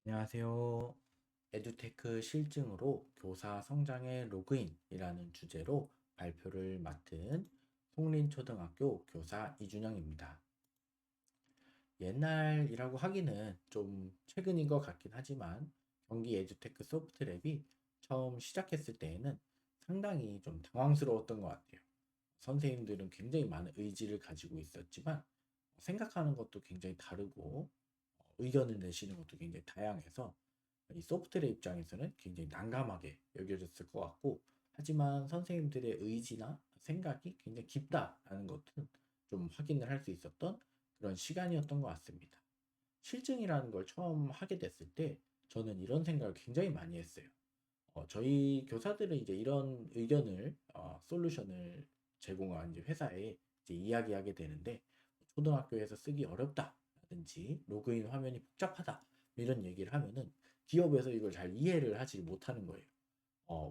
안녕하세요. 에듀테크 실증으로 교사 성장의 로그인이라는 주제로 발표를 맡은 송린초등학교 교사 이준영입니다. 옛날이라고 하기는 좀 최근인 것 같긴 하지만 경기 에듀테크 소프트랩이 처음 시작했을 때에는 상당히 좀 당황스러웠던 것 같아요. 선생님들은 굉장히 많은 의지를 가지고 있었지만 생각하는 것도 굉장히 다르고 의견을 내시는 것도 굉장히 다양해서 이 소프트웨어 입장에서는 굉장히 난감하게 여겨졌을 것 같고, 하지만 선생님들의 의지나 생각이 굉장히 깊다라는 것은 좀 확인을 할 수 있었던 그런 시간이었던 것 같습니다. 실증이라는 걸 처음 하게 됐을 때 저는 이런 생각을 굉장히 많이 했어요. 저희 교사들은 이제 이런 의견을, 솔루션을 제공한 이제 회사에 이제 이야기하게 되는데, 초등학교에서 쓰기 어렵다라든지 로그인 화면이 복잡하다 이런 얘기를 하면은 기업에서 이걸 잘 이해를 하지 못하는 거예요.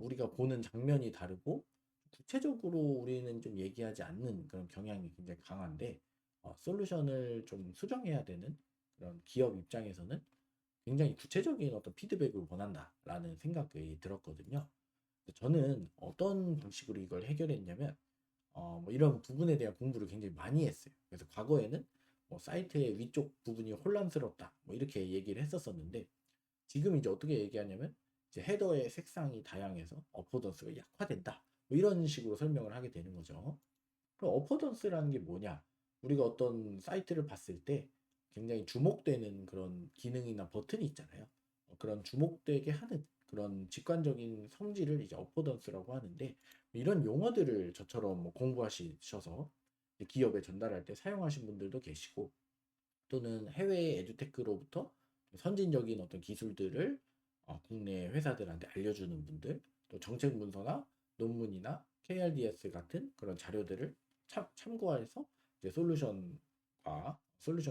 우리가 보는 장면이 다르고 구체적으로 우리는 좀 얘기하지 않는 그런 경향이 굉장히 강한데, 솔루션을 좀 수정해야 되는 그런 기업 입장에서는 굉장히 구체적인 어떤 피드백을 원한다라는 생각이 들었거든요. 저는 어떤 방식으로 이걸 해결했냐면, 뭐 이런 부분에 대한 공부를 굉장히 많이 했어요. 그래서 과거에는 뭐 사이트의 위쪽 부분이 혼란스럽다, 뭐 이렇게 얘기를 했었었는데, 지금 이제 어떻게 얘기하냐면, 이제 헤더의 색상이 다양해서 어포던스가 약화된다, 뭐 이런 식으로 설명을 하게 되는 거죠. 그럼 어포던스라는 게 뭐냐? 우리가 어떤 사이트를 봤을 때 굉장히 주목되는 그런 기능이나 버튼이 있잖아요. 그런 주목되게 하는 그런 직관적인 성질을 이제 어포던스라고 하는데, 이런 용어들을 저처럼 뭐 공부하셔서 기업에 전달할 때 사용하신 분들도 계시고, 또는 해외 에듀테크로부터 선진적인 어떤 기술들을 국내 회사들한테 알려주는 분들, 또 정책 문서나 논문이나 KRDS 같은 그런 자료들을 참고해서 이제 솔루션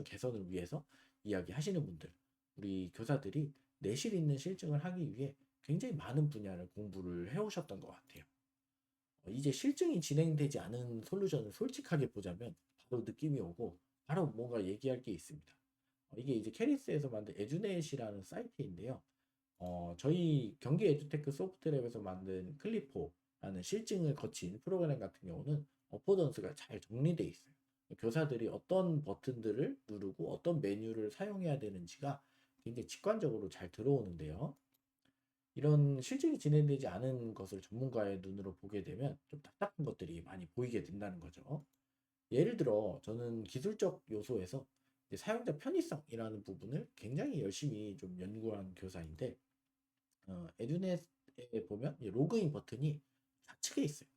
개선을 위해서 이야기하시는 분들, 우리 교사들이 내실 있는 실증을 하기 위해 굉장히 많은 분야를 공부를 해오셨던 것 같아요. 이제 실증이 진행되지 않은 솔루션을 솔직하게 보자면 바로 느낌이 오고 바로 뭔가 얘기할 게 있습니다. 이게 이제 캐리스에서 만든 에듀넷이라는 사이트인데요. 저희 경기 에듀테크 소프트랩에서 만든 클리포라는 실증을 거친 프로그램 같은 경우는 어포던스가 잘 정리되어 있어요. 교사들이 어떤 버튼들을 누르고 어떤 메뉴를 사용해야 되는지가 굉장히 직관적으로 잘 들어오는데요. 이런 실증이 진행되지 않은 것을 전문가의 눈으로 보게 되면 좀 답답한 것들이 많이 보이게 된다는 거죠. 예를 들어 저는 기술적 요소에서 이제 사용자 편의성이라는 부분을 굉장히 열심히 좀 연구한 교사인데, 에듀넷에 보면 이 로그인 버튼이 좌측에 있어요.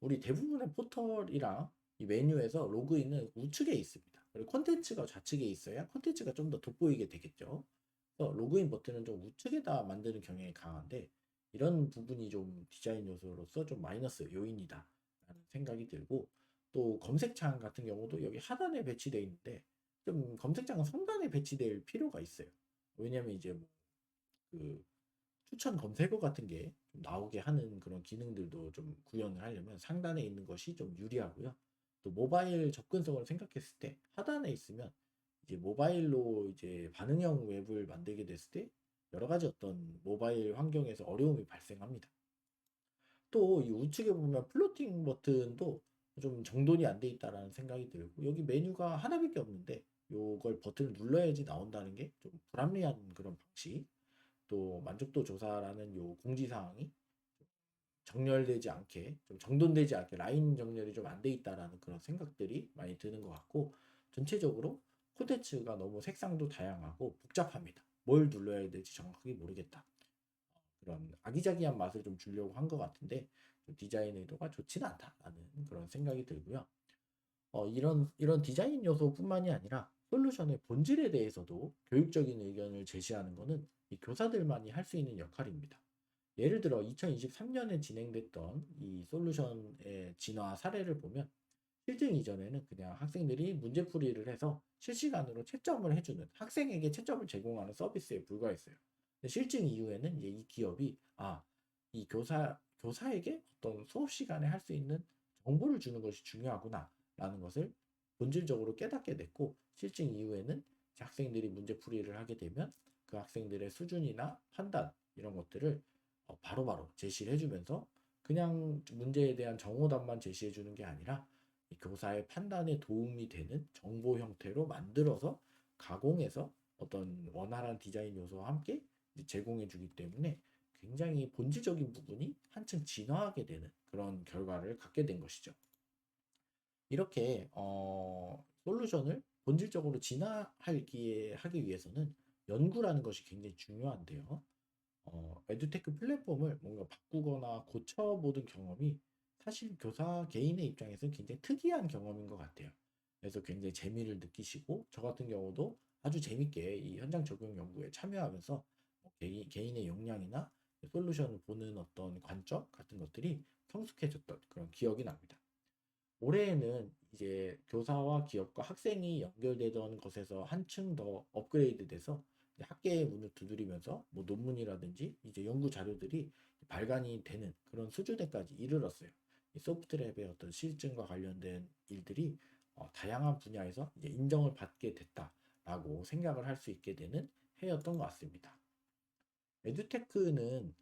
우리 대부분의 포털이랑 이 메뉴에서 로그인은 우측에 있습니다. 그리고 콘텐츠가 좌측에 있어야 콘텐츠가 좀 더 돋보이게 되겠죠. 그래서 로그인 버튼은 좀 우측에다 만드는 경향이 강한데, 이런 부분이 좀 디자인 요소로서 좀 마이너스 요인이다 라는 생각이 들고, 또 검색창 같은 경우도 여기 하단에 배치되어 있는데 좀 검색창은 상단에 배치될 필요가 있어요. 왜냐면 이제 뭐그 추천 검색어 같은 게 좀 나오게 하는 그런 기능들도 좀 구현을 하려면 상단에 있는 것이 좀 유리하고요. 또 모바일 접근성을 생각했을 때 하단에 있으면 이제 모바일로 이제 반응형 웹을 만들게 됐을 때 여러 가지 어떤 모바일 환경에서 어려움이 발생합니다. 또 이 우측에 보면 플로팅 버튼도 좀 정돈이 안 돼 있다라는 생각이 들고, 여기 메뉴가 하나밖에 없는데 요걸 버튼을 눌러야지 나온다는 게 좀 불합리한 그런 방식. 또 만족도 조사라는 요 공지사항이 정렬되지 않게, 좀 정돈되지 않게 라인 정렬이 좀 안 돼 있다라는 그런 생각들이 많이 드는 것 같고, 전체적으로 콘텐츠가 너무 색상도 다양하고 복잡합니다. 뭘 눌러야 될지 정확하게 모르겠다. 그런 아기자기한 맛을 좀 주려고 한 것 같은데 좀 디자인 의도가 좋지는 않다라는 그런 생각이 들고요. 이런 디자인 요소뿐만이 아니라 솔루션의 본질에 대해서도 교육적인 의견을 제시하는 것은 이 교사들만이 할 수 있는 역할입니다. 예를 들어 2023년에 진행됐던 이 솔루션의 진화 사례를 보면, 실증 이전에는 그냥 학생들이 문제풀이를 해서 실시간으로 채점을 해주는, 학생에게 채점을 제공하는 서비스에 불과했어요. 근데 실증 이후에는 이제 이 기업이 이 교사에게 어떤 수업 시간에 할 수 있는 정보를 주는 것이 중요하구나 라는 것을 본질적으로 깨닫게 됐고, 실증 이후에는 학생들이 문제풀이를 하게 되면 그 학생들의 수준이나 판단 이런 것들을 바로바로 제시를 해주면서 그냥 문제에 대한 정오답만 제시해 주는 게 아니라 이 교사의 판단에 도움이 되는 정보 형태로 만들어서 가공해서 어떤 원활한 디자인 요소와 함께 제공해 주기 때문에 굉장히 본질적인 부분이 한층 진화하게 되는 그런 결과를 갖게 된 것이죠. 이렇게 솔루션을 본질적으로 진화하기 하기 위해서는 연구라는 것이 굉장히 중요한데요. 에듀테크 플랫폼을 뭔가 바꾸거나 고쳐보는 경험이 사실 교사 개인의 입장에서는 굉장히 특이한 경험인 것 같아요. 그래서 굉장히 재미를 느끼시고 저 같은 경우도 아주 재밌게 이 현장 적용 연구에 참여하면서 개인의 역량이나 솔루션을 보는 어떤 관점 같은 것들이 성숙해졌던 그런 기억이 납니다. 올해에는 이제 교사와 기업과 학생이 연결되던 것에서 한층 더 업그레이드 돼서 학계의 문을 두드리면서 뭐 논문이라든지 이제 연구 자료들이 발간이 되는 그런 수준에까지 이르렀어요. 이 소프트랩의 어떤 실증과 관련된 일들이 다양한 분야에서 이제 인정을 받게 됐다라고 생각을 할 수 있게 되는 해였던 것 같습니다. 에듀테크는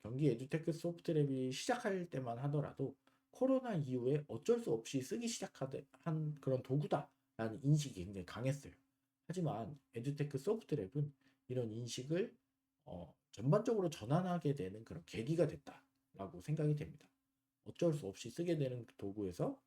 경기 에듀테크 소프트랩이 시작할 때만 하더라도 코로나 이후에 어쩔 수 없이 쓰기 시작한 그런 도구다라는 인식이 굉장히 강했어요. 하지만 에듀테크 소프트랩은 이런 인식을 전반적으로 전환하게 되는 그런 계기가 됐다라고 생각이 됩니다. 어쩔 수 없이 쓰게 되는 도구에서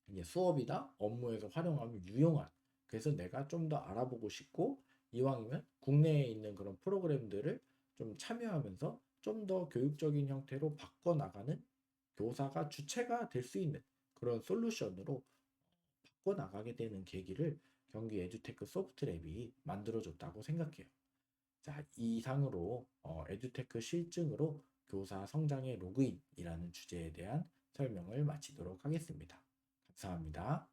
이제 수업이나 업무에서 활용하면 유용한, 그래서 내가 좀 더 알아보고 싶고 이왕이면 국내에 있는 그런 프로그램들을 좀 참여하면서 좀 더 교육적인 형태로 바꿔나가는 교사가 주체가 될 수 있는 그런 솔루션으로 바꿔나가게 되는 계기를 경기 에듀테크 소프트랩이 만들어줬다고 생각해요. 자, 이상으로 에듀테크 실증으로 교사 성장의 로그인이라는 주제에 대한 설명을 마치도록 하겠습니다. 감사합니다.